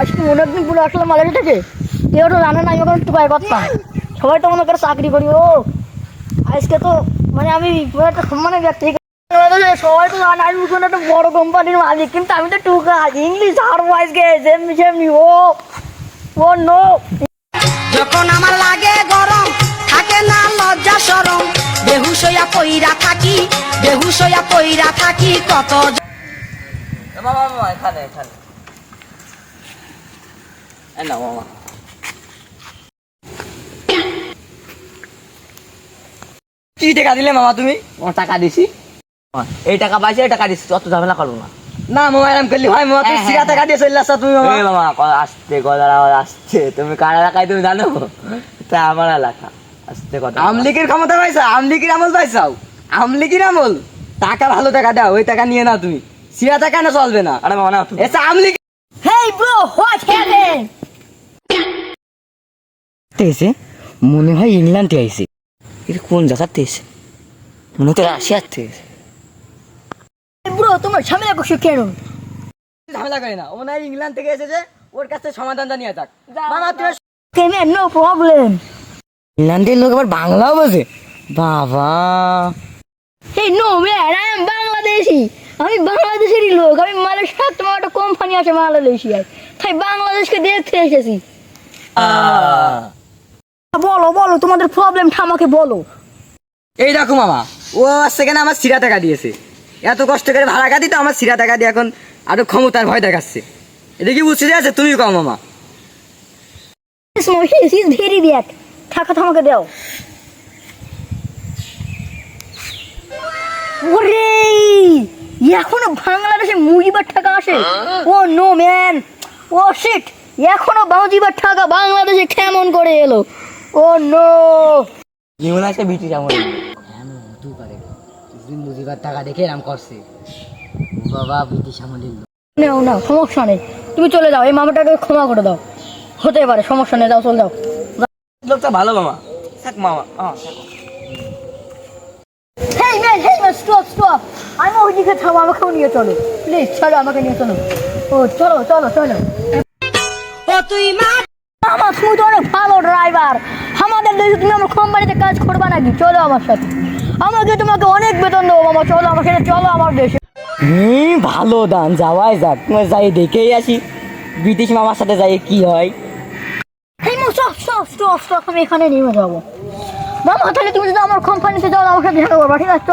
আজকে অনেকদিন পুরো আসলাম মালয়েশিয়া থেকে। কেউ তো জানে না আমি ওখানে টুকাই করতাম, সবাই তো মনে করে চাকরি করি। ও আজকে তো মানে আমি পুরো একটা সম্মানের ব্যক্তি। সবাই তো জানে আমি কোনো একটা বড় কোম্পানির মালিক, কিন্তু আমি তো টুকা ইংলিশ হারবো আজকে যেমনি সেমনি। ও নো। যখন আমার লাগে গরম থাকে না লজ্জা শরম, বেহুশ হইয়া থাকি কত। মামা মামা এখানে এখানে না মামা, কি টাকা দিলে মামা তুমি? টাকা দিছি, এই টাকা পাইছি, এই টাকা দিচ্ছি, অত ঝামেলা করবো না। না মামা এরকম করলি হয় মামা? তুমি সিরা টাকা দিয়ে চলে আসছো তুমি মামা। এই মামা আসতে গলার আওয়াজ আসছে। তুমি কার এলাকায় তুমি জানো? তা আমার এলাকা। আসতে কথা আমলিকির ক্ষমতা পাইছো, আমলিকির আমল পাইছাও, আমলিকির আমল। টাকা ভালো টাকা দাও, ওই টাকা নিয়ে নাও তুমি। সিরা টাকা না চলবে না। আরে মামা না এসে আমলিকি হেই ব্রো, হোয়াট হ্যাপেন? এসে মনে হয় ইংল্যান্ডে আইছে। এটা কোন জায়গাতে এসে? মনে হচ্ছে রাশিয়াতে এসে। ব্রো তোমার ঝামেলা করছো কেন? ঝামেলা করে না, ও মনে হয় ইংল্যান্ড থেকে এসেছে, ওর কাছে সমাধানটা নিয়ে যাক। মামা তুমি নো প্রবলেম। ইংল্যান্ডের লোক আবার বাংলাও বোঝে? বাবা Hey, no man, I am Bangladeshi. আমি বাংলাদেশেরই লোক। আমি মালয়েশিয়া, তোমার একটা কোম্পানি আছে মালয়েশিয়ায়, তাই বাংলাদেশকে দেখতে এসেছি। বলো বলো তোমাদের প্রবলেমটা আমাকে বলো। এই দেখো মামা, ও সেখানে আমার সিরা টাকা দিয়েছে, এত কষ্ট করে ভাড়া কাটি তো আমার সিরা টাকা দিয়ে এখন আরো ক্ষমতার ভয় দেখাচ্ছে। এটা কি বুঝতে যাচ্ছে? তুমি কও মামা। He is very bad. টাকাটা আমাকে দাও। ওরে এখনো বাংলাদেশে মুজিবার টাকা আসে? ও নো ম্যান, ও শিট, এখনো মুজিবার টাকা বাংলাদেশে কেমন করে এলো? ও নো। জীবন আছে ব্রিটিশ আমলে। হতে পারে কিছুদিন মুজিবার টাকা দেখে এরম করছে। বাবা ব্রিটিশ আমলের লোক। নাও নাও, সমস্যা নেই, তুমি চলে যাও, এই মামাটাকে ক্ষমা করে দাও। হতে পারে, সমস্যা নেই, যাও চলে যাও। লোকটা ভালো মামা। থাক মামা। Hey man, stop stop. আমি ওইদিকে থামো, আমাকেও নিয়ে চলো প্লিজ, চলো আমাকে নিয়ে চলো। ও চলো চলো চলো। ও তুই মা মামা তুমি তো অনেক ভালো ড্রাইভার, আমাদের দেশে তুমি আমার কোম্পানিতে কাজ করবা নাকি? চলো আমার সাথে, আমাকে তোমাকে অনেক বেতন দেবো মামা, চলো আমার সাথে, চলো আমার দেশে। ভালো দান, যাওয়াই যাক, যাই দেখেই আসি ব্রিটিশ মামার সাথে যাই কি হয়। হেই মো, স্টপ স্টপ স্টপ স্টপ, আমি এখানে নেমে যাবো। মামা তাহলে তুমি যদি আমার কোম্পানিতে যাও, আমার সাথে দেখা করবা, ঠিক আছে?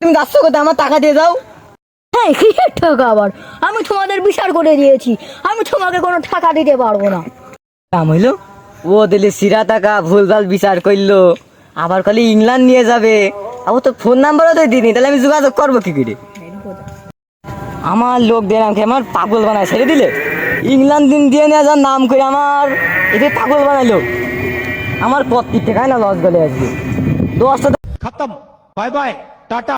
তুমি যাচ্ছ কোথায়? আমার টাকা দিয়ে যাও। হ্যাঁ কিসের টাকা আবার? আমি তোমাদের বিচার করে দিয়েছি, আমি তোমাকে কোনো টাকা দিতে পারবো না। কাম হইলো, ও দিলে সিরা টাকা ভুলভাল বিচার করলো, আবার খালি ইংল্যান্ড নিয়ে যাবে। আবার তো ফোন নাম্বারও তো দিনি, তাহলে আমি যোগাযোগ করবো কি করে? আমার লোক দিয়ে আমাকে আমার পাগল বানায় ছেড়ে দিলে। ইংল্যান্ড দিন দিয়ে নিয়ে যার নাম করে আমার এদের পাগল বানাইলো। আমার প্রত্যেক টাকায় না লস গলে আসবে। 10টা खत्म, बाय बाय, टाटा।